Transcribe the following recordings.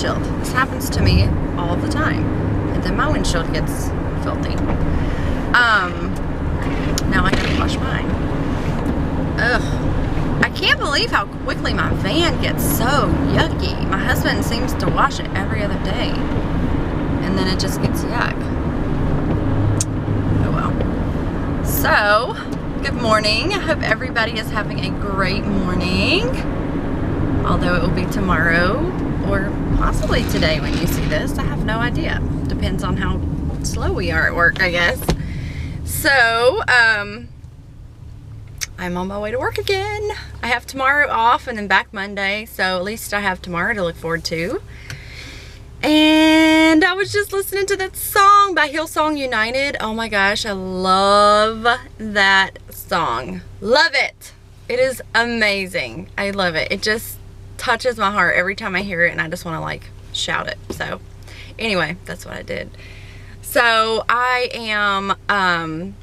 windshield. This happens to me all the time. And then my windshield gets filthy. Now I gotta wash mine. Ugh. I can't believe how quickly my van gets so yucky. My husband seems to wash it every other day. And then it just gets yuck. Oh well. So, good morning. I hope everybody is having a great morning. Although it will be tomorrow or possibly today when you see this. I have no idea. Depends on how slow we are at work, I guess. So, I'm on my way to work again. I have tomorrow off and then back Monday, so at least I have tomorrow to look forward to. And I was just listening to that song by Hillsong United. Oh my gosh, I love that song. Love it. It is amazing. I love it. It just touches my heart every time I hear it, and I just want to like shout it. So anyway, that's what I did. So I am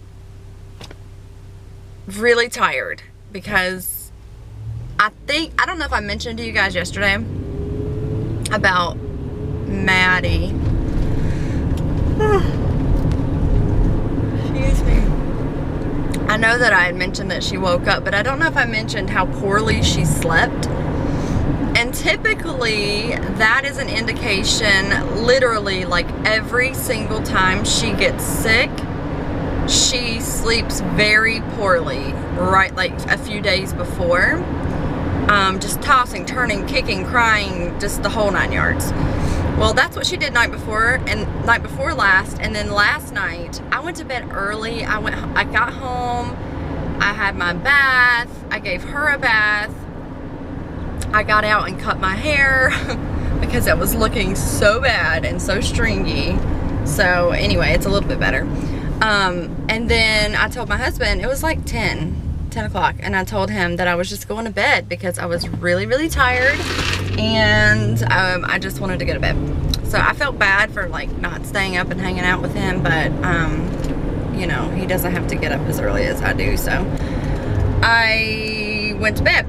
really tired because I don't know if I mentioned to you guys yesterday about Maddie. Excuse me. I know that I had mentioned that she woke up, but I don't know if I mentioned how poorly she slept. And typically that is an indication, literally like every single time she gets sick, she sleeps very poorly, right, like a few days before. Just tossing, turning, kicking, crying, just the whole 9 yards. Well, that's what she did night before last, and then last night I went to bed early. I got home, I had my bath, I gave her a bath, I got out and cut my hair because it was looking so bad and so stringy. So anyway, it's a little bit better. And then I told my husband, it was like 10 o'clock, and I told him that I was just going to bed because I was really, really tired, and I just wanted to go to bed. So I felt bad for like not staying up and hanging out with him, but you know, he doesn't have to get up as early as I do. So I went to bed.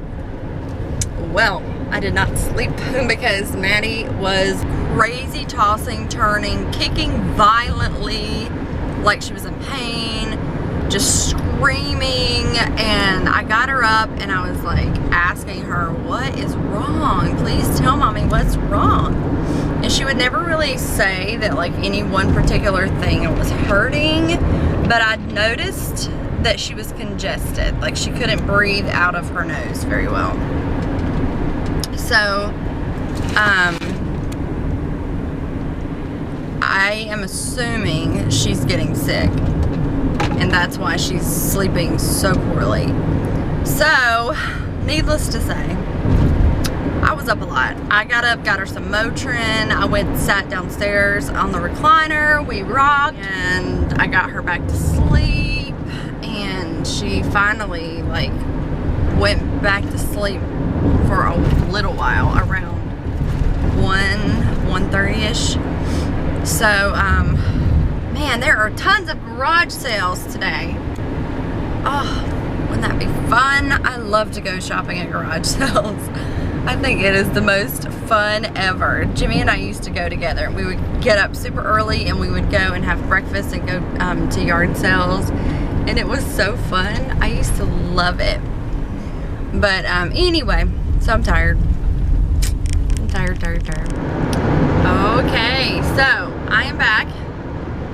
Well, I did not sleep because Maddie was crazy, tossing, turning, kicking violently like she was in pain, just screaming. And I got her up and I was like asking her, what is wrong? Please tell mommy what's wrong. And she would never really say that like any one particular thing was hurting, but I'd noticed that she was congested, like she couldn't breathe out of her nose very well. So I am assuming she's getting sick, and that's why she's sleeping so poorly. So, needless to say, I was up a lot. I got up, got her some Motrin. I went, sat downstairs on the recliner. We rocked, and I got her back to sleep. And she finally, like, went back to sleep for a little while, around 1:30ish. So, man, there are tons of garage sales today. Oh, wouldn't that be fun? I love to go shopping at garage sales. I think it is the most fun ever. Jimmy and I used to go together. We would get up super early and we would go and have breakfast and go to yard sales. And it was so fun. I used to love it. But anyway, so I'm tired. I'm tired. Okay, so I am back.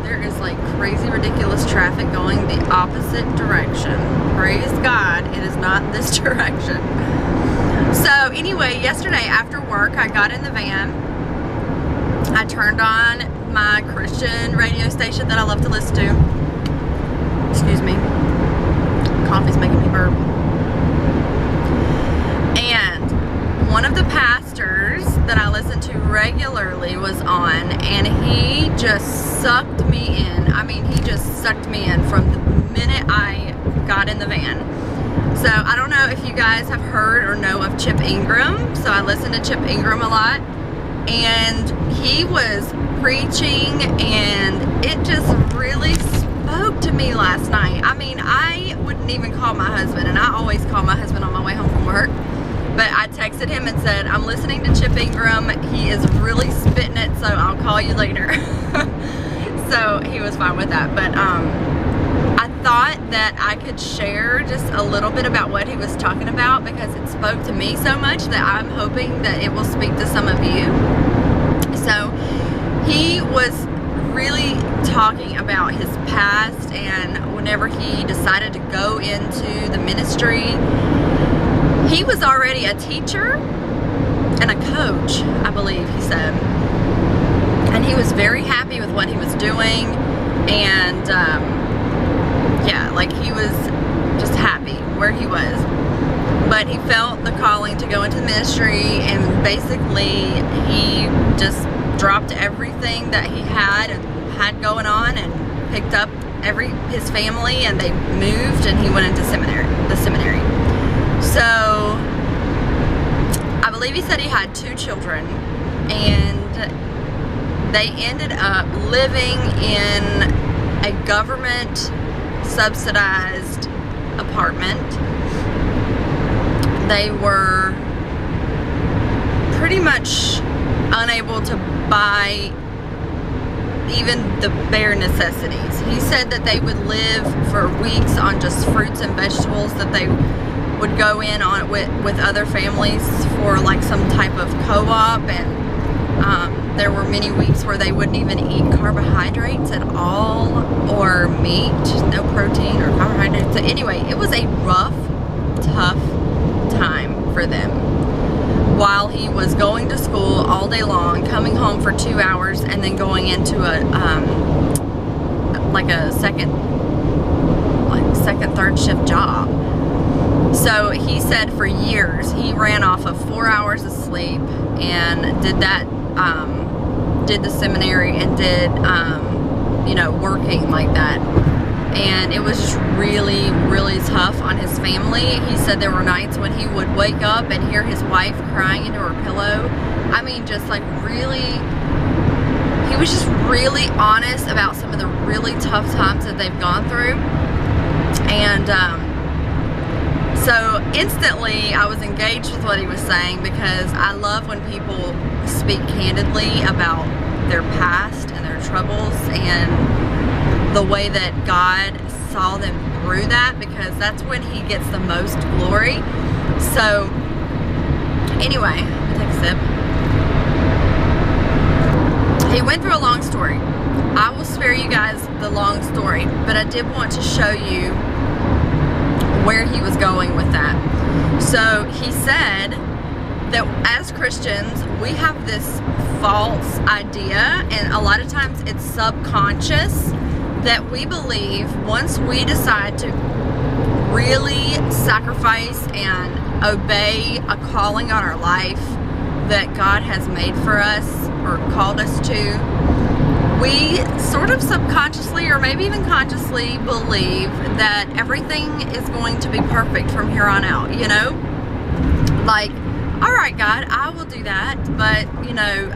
There is like crazy, ridiculous traffic going the opposite direction. Praise God, it is not this direction. So anyway, yesterday after work, I got in the van. I turned on my Christian radio station that I love to listen to. Excuse me. Coffee's making me burp. And one of the pastors that I listen to regularly was on, and he just sucked me in. I mean, he just sucked me in from the minute I got in the van. So I don't know if you guys have heard or know of Chip Ingram. So I listen to Chip Ingram a lot, and he was preaching, and it just really spoke to me last night. I mean, I wouldn't even call my husband, and I always call my husband on my way home from work. But I texted him and said, I'm listening to Chip Ingram. He is really spitting it, so I'll call you later. So he was fine with that. But I thought that I could share just a little bit about what he was talking about, because it spoke to me so much that I'm hoping that it will speak to some of you. So he was really talking about his past, and whenever he decided to go into the ministry, he was already a teacher and a coach, I believe he said. And he was very happy with what he was doing, and yeah, like he was just happy where he was. But he felt the calling to go into the ministry, and basically he just dropped everything that he had going on and picked up his family, and they moved, and he went into the seminary. So I believe he said he had 2 children, and they ended up living in a government subsidized apartment. They were pretty much unable to buy even the bare necessities. He said that they would live for weeks on just fruits and vegetables that they would go in on with other families for like some type of co-op, and there were many weeks where they wouldn't even eat carbohydrates at all, or meat, no protein or carbohydrates. So anyway, it was a rough, tough time for them, while he was going to school all day long, coming home for 2 hours, and then going into a second, third shift job. So he said for years he ran off of 4 hours of sleep, and did that, did the seminary, and did you know, working like that. And it was just really, really tough on his family. He said there were nights when he would wake up and hear his wife crying into her pillow. I mean, just like really, he was just really honest about some of the really tough times that they've gone through. And so instantly I was engaged with what he was saying, because I love when people speak candidly about their past and their troubles, and the way that God saw them through that, because that's when he gets the most glory. So anyway, let me take a sip. He went through a long story. I will spare you guys the long story, but I did want to show you where he was going with that. So he said that as Christians, we have this false idea, and a lot of times it's subconscious, that we believe once we decide to really sacrifice and obey a calling on our life that God has made for us or called us to, we sort of subconsciously or maybe even consciously believe that everything is going to be perfect from here on out, you know? Like, all right, God, I will do that, but, you know,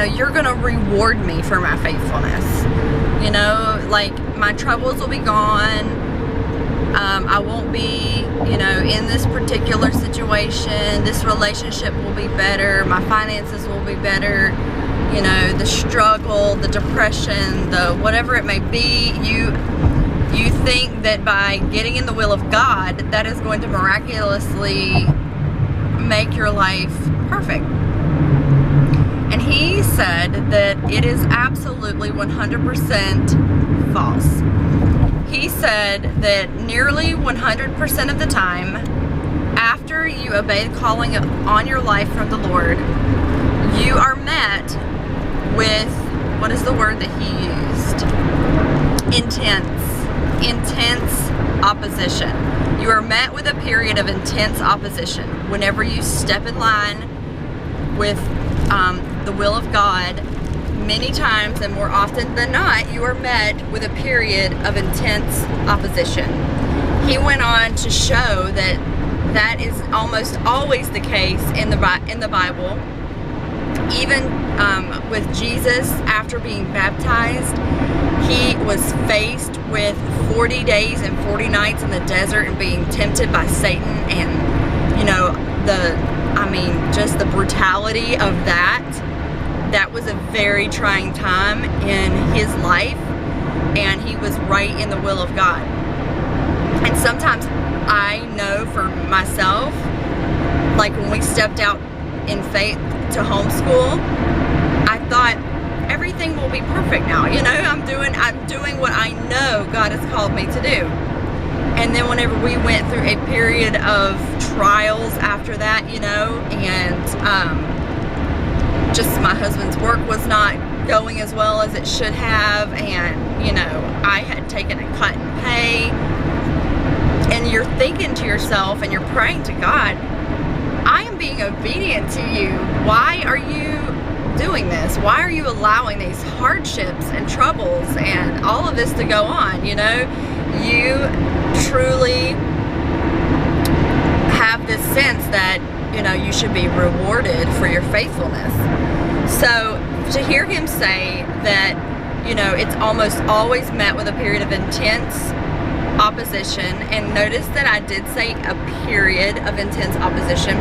you're going to reward me for my faithfulness. You know, like, my troubles will be gone. I won't be, you know, in this particular situation. This relationship will be better. My finances will be better. You know, the struggle, the depression, the whatever it may be, you think that by getting in the will of God, that is going to miraculously make your life perfect. And he said that it is absolutely 100% false. He said that nearly 100% of the time, after you obey the calling on your life from the Lord, you are met with, what is the word that he used? Intense opposition. You are met with a period of intense opposition. Whenever you step in line with the will of God, many times and more often than not, you are met with a period of intense opposition. He went on to show that that is almost always the case in the Bible. Even with Jesus, after being baptized, he was faced with 40 days and 40 nights in the desert and being tempted by Satan, and, you know, just the brutality of that was a very trying time in his life, and he was right in the will of God. And sometimes I know for myself, like when we stepped out in faith to homeschool, I thought everything will be perfect now. You know, I'm doing what I know God has called me to do. And then whenever we went through a period of trials after that, you know, and just my husband's work was not going as well as it should have, and, you know, I had taken a cut in pay, and you're thinking to yourself and you're praying to God, I am being obedient to you. Why are you doing this? Why are you allowing these hardships and troubles and all of this to go on? You know, you truly have this sense that, you know, you should be rewarded for your faithfulness. So to hear him say that, you know, it's almost always met with a period of intense opposition, and notice that I did say a period of intense opposition,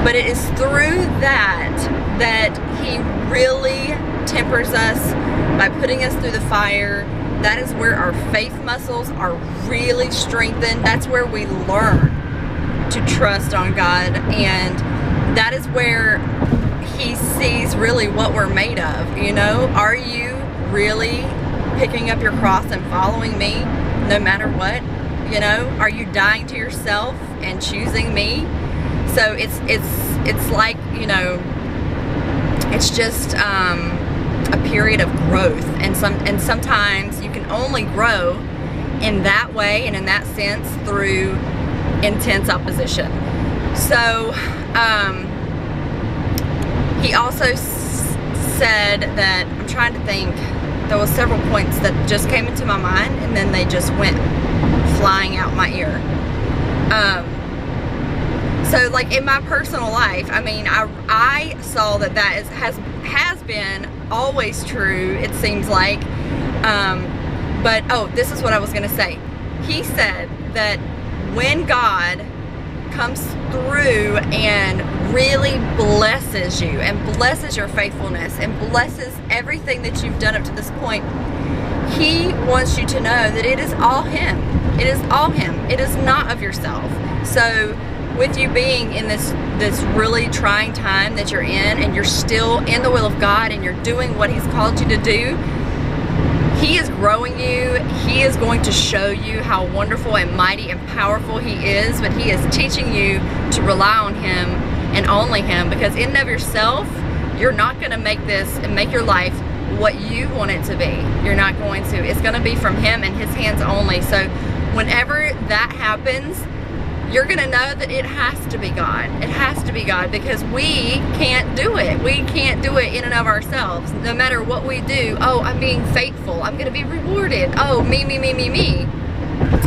but it is through that he really tempers us by putting us through the fire. That is where our faith muscles are really strengthened. That's where we learn to trust on God, and that is where he sees really what we're made of. You know, are you really picking up your cross and following me no matter what? You know, are you dying to yourself and choosing me? So it's like, you know, it's just a period of growth, and sometimes you can only grow in that way and in that sense through intense opposition. So he also said that, I'm trying to think, there was several points that just came into my mind and then they just went flying out my ear. So like in my personal life, I mean, I saw that has been always true, it seems like, but oh, this is what I was gonna say. He said that when God comes through and really blesses you and blesses your faithfulness and blesses everything that you've done up to this point, he wants you to know that it is all him. It is all him. It is not of yourself. So with you being in this really trying time that you're in, and you're still in the will of God and you're doing what he's called you to do, he is growing you. He is going to show you how wonderful and mighty and powerful he is, but he is teaching you to rely on him and only him, because in and of yourself, you're not going to make this and make your life what you want it to be. You're not going to. It's going to be from him and his hands only. So whenever that happens, you're going to know that it has to be God. It has to be God, because we can't do it. We can't do it in and of ourselves. No matter what we do, oh, I'm being faithful, I'm going to be rewarded. Oh, me.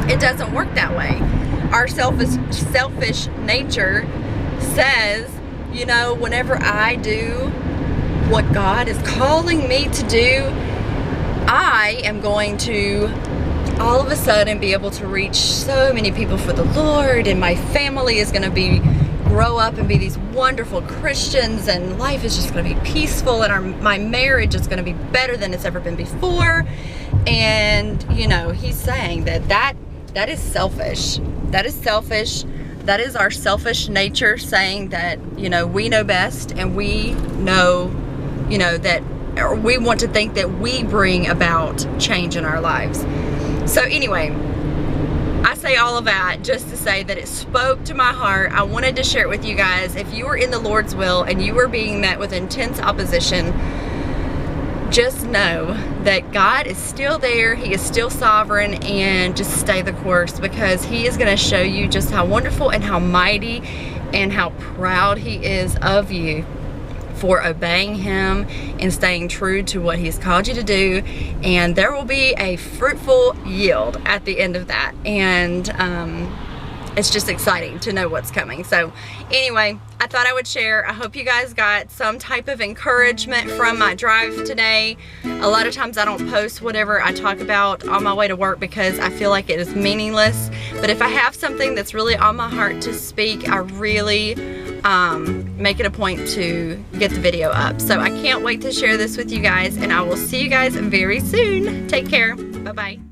It doesn't work that way. Our selfish nature says, you know, whenever I do what God is calling me to do, I am going to all of a sudden be able to reach so many people for the Lord, and my family is going to grow up and be these wonderful Christians, and life is just going to be peaceful, and my marriage is going to be better than it's ever been before. And you know, he's saying that is selfish. That is selfish. That is our selfish nature saying that, you know, we know best, and we know, you know, that, or we want to think that we bring about change in our lives. So anyway, I say all of that just to say that it spoke to my heart. I wanted to share it with you guys. If you were in the Lord's will and you were being met with intense opposition, just know that God is still there. He is still sovereign, and just stay the course, because he is going to show you just how wonderful and how mighty and how proud he is of you for obeying him and staying true to what he's called you to do. And there will be a fruitful yield at the end of that. And it's just exciting to know what's coming. So anyway, I thought I would share. I hope you guys got some type of encouragement from my drive today. A lot of times I don't post whatever I talk about on my way to work because I feel like it is meaningless. But if I have something that's really on my heart to speak, I really make it a point to get the video up. So I can't wait to share this with you guys, and I will see you guys very soon. Take care. Bye-bye.